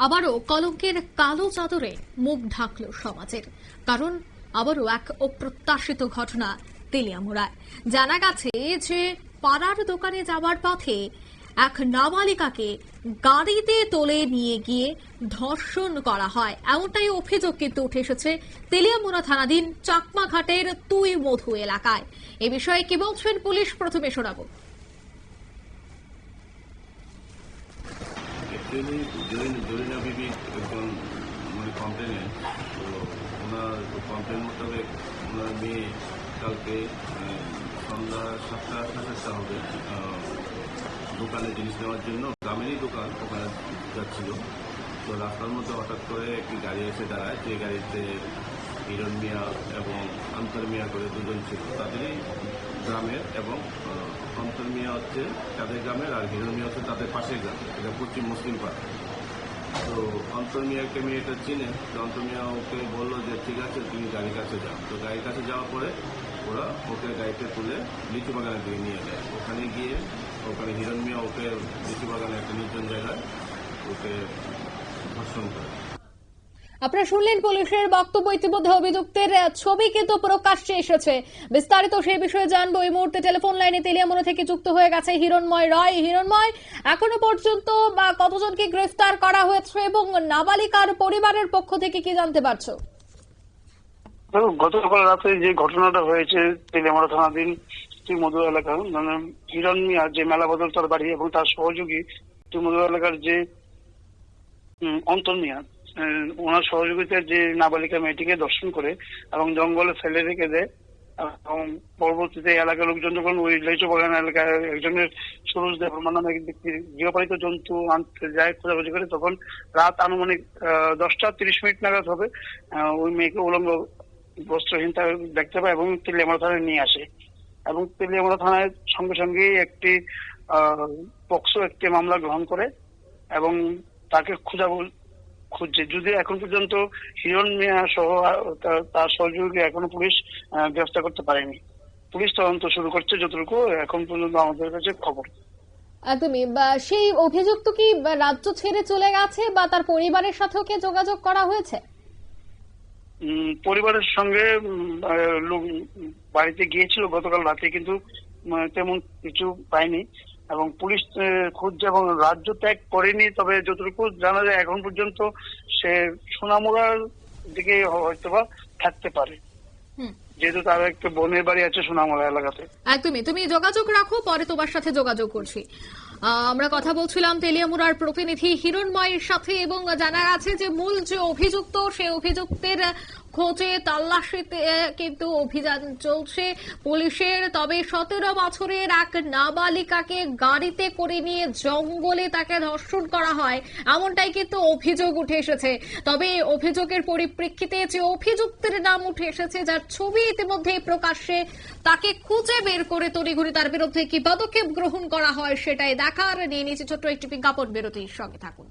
আবারও কলঙ্কের কালো চাদরে মুখ ঢাকল সমাজের। কারণ আবারও এক অপ্রত্যাশিত ঘটনা তেলিয়ামুড়ায়। জানা গেছে যে পাড়ার দোকানে যাওয়ার পথে এক নাবালিকাকে গাড়িতে তুলে নিয়ে গিয়ে ধর্ষণ করা হয়, এমনটাই অভিযোগ কিন্তু উঠে এসেছে তেলিয়ামুড়া থানাধীন চাকমাঘাটের তুই মধু এলাকায়। এ বিষয়ে কি বলছেন পুলিশ, প্রথমে শোনাবো। জরিনা বিবি একজন কমপ্লেনেন্ট, তো ওনার কমপ্লেন মোতাবেক ওনার মেয়ে কালকে সন্ধ্যা 7টা হবে দোকানে জিনিস নেওয়ার জন্য, গ্রামেরই দোকান, ওখানে যাচ্ছিল। তো রাস্তার মধ্যে হঠাৎ করে একটি গাড়ি এসে দাঁড়ায়, যে গাড়িতে হিরণ মিয়া এবং অন্তর মিয়া করে দুজন ছিল, তাদেরই গ্রামের, এবং অন্তর মিয়া হচ্ছে তাদের গ্রামের আর হিরণ মিয়া হচ্ছে তাদের পাশের গ্রামের, এটা পশ্চিম মুসলিম পাড়া। তো অন্তর মিয়াকে মেয়েটা চিনে, তো অন্তর মিয়া ওকে বললো যে ঠিক আছে তুমি গাড়ির কাছে যাও। তো গাড়ির কাছে যাওয়ার পরে ওরা ওকে গাড়িতে তুলে লিচু বাগানের দিকে নিয়ে যায়। ওখানে গিয়ে ওখানে হিরণ মিয়া ওকে লিচু বাগানে একটা নির্জন জায়গায় ওকে ধর্ষণ করে। আপনারা শুনলেন পুলিশের বক্তব্য। ইতিমধ্যে অভিযুক্তের ছবি কিন্তু প্রকাশ্যে এসেছে। বিস্তারিত সেই বিষয়ে জানবো। এই মুহূর্তে টেলিফোন লাইনে তেলিয়ামুড়া থেকে যুক্ত হয়ে গেছে হিরণময় রায়। হিরণময়, এখনো পর্যন্ত কতজনকে গ্রেফতার করা হয়েছে এবং নাবালিকার পরিবারের পক্ষ থেকে কি জানতে পারছো? গতকাল রাতে যে ঘটনাটা হয়েছে তেলিয়ামুড়া থানাধীন তুই মধু এলাকা, মানে হিরণ মিয়া যে মেলা বদল তার বাড়ি এবং তার সহযোগী তুই মধু এলাকার যে অন্তর মিয়া, ওনার সহযোগিতায় যে নাবালিকা মেয়েটিকে দর্শন করে এবং জঙ্গলে ফেলে রেখে দেয়। এবং পরবর্তীতে এলাকার লোকজন যখন ওই লিচু বাগান এলাকায় একজনের সুরজ দেবর্মা নামে এক ব্যক্তির গৃহপালিত জন্তু আনতে যায় খোঁজাখুঁজি করে, তখন রাত আনুমানিক 10টা 30 মিনিট নাগাদ হবে, ওই মেয়েকে উলঙ্গ বস্ত্রহীন দেখতে পায় এবং তেলিয়ামুড়া থানায় নিয়ে আসে। এবং তেলিয়ামুড়া থানায় সঙ্গে সঙ্গে একটি পক্সো একটি মামলা গ্রহণ করে এবং তাকে খুঁজছে। যদি এখন পর্যন্ত হিরণ মিয়া সহ তার সহযোগীকে এখনো পুলিশ গ্রেফতার করতে পারেনি। পুলিশ তদন্ত শুরু করছে যতটুকু এখন পর্যন্ত আমাদের কাছে খবর। একদমই। সেই অভিযুক্ত কি রাজ্য ছেড়ে চলে গেছে বা তার পরিবারের সাথেও কি যোগাযোগ করা হয়েছে? পরিবারের সঙ্গে বাড়িতে গিয়েছিল গতকাল রাতে, কিন্তু তেমন কিছু পায়নি এবং পুলিশ খুঁজছে এবং রাজ্য ত্যাগ করেনি। তবে যতটুকু জানা যায় এখন পর্যন্ত সে সোনামুড়ার দিকে হয়তোবা থাকতে পারে, যেহেতু তার একটা বোনের বাড়ি আছে সোনামুড়া এলাকাতে। একদমই। তুমি যোগাযোগ রাখো, পরে তোমার সাথে যোগাযোগ করছি। আমরা কথা বলছিলাম তেলিয়ামুড়ার প্রতিনিধি হিরণময়ের সাথে এবং জানা গেছে যে মূল যে অভিযুক্ত, সেই অভিযুক্তের খোঁজে তল্লাশিতে কিন্তু অভিযান চলছে পুলিশের। তবে 17 বছরের এক নাবালিকাকে গাড়িতে করে নিয়ে জঙ্গলে তাকে ধর্ষণ করা হয়, এমনটাই কিন্তু অভিযোগ উঠে এসেছে। তবে অভিযোগের পরিপ্রেক্ষিতে যে অভিযুক্তের নাম উঠে এসেছে, যার ছবি ইতিমধ্যে প্রকাশ্যে, তাকে খুঁজে বের করে তড়িঘড়ি তার বিরুদ্ধে কি পদক্ষেপ গ্রহণ করা হয় সেটাই দেখার। নিয়ে নিচে ছোট্ট একটি বিজ্ঞাপন বিরতির সঙ্গে থাকুন।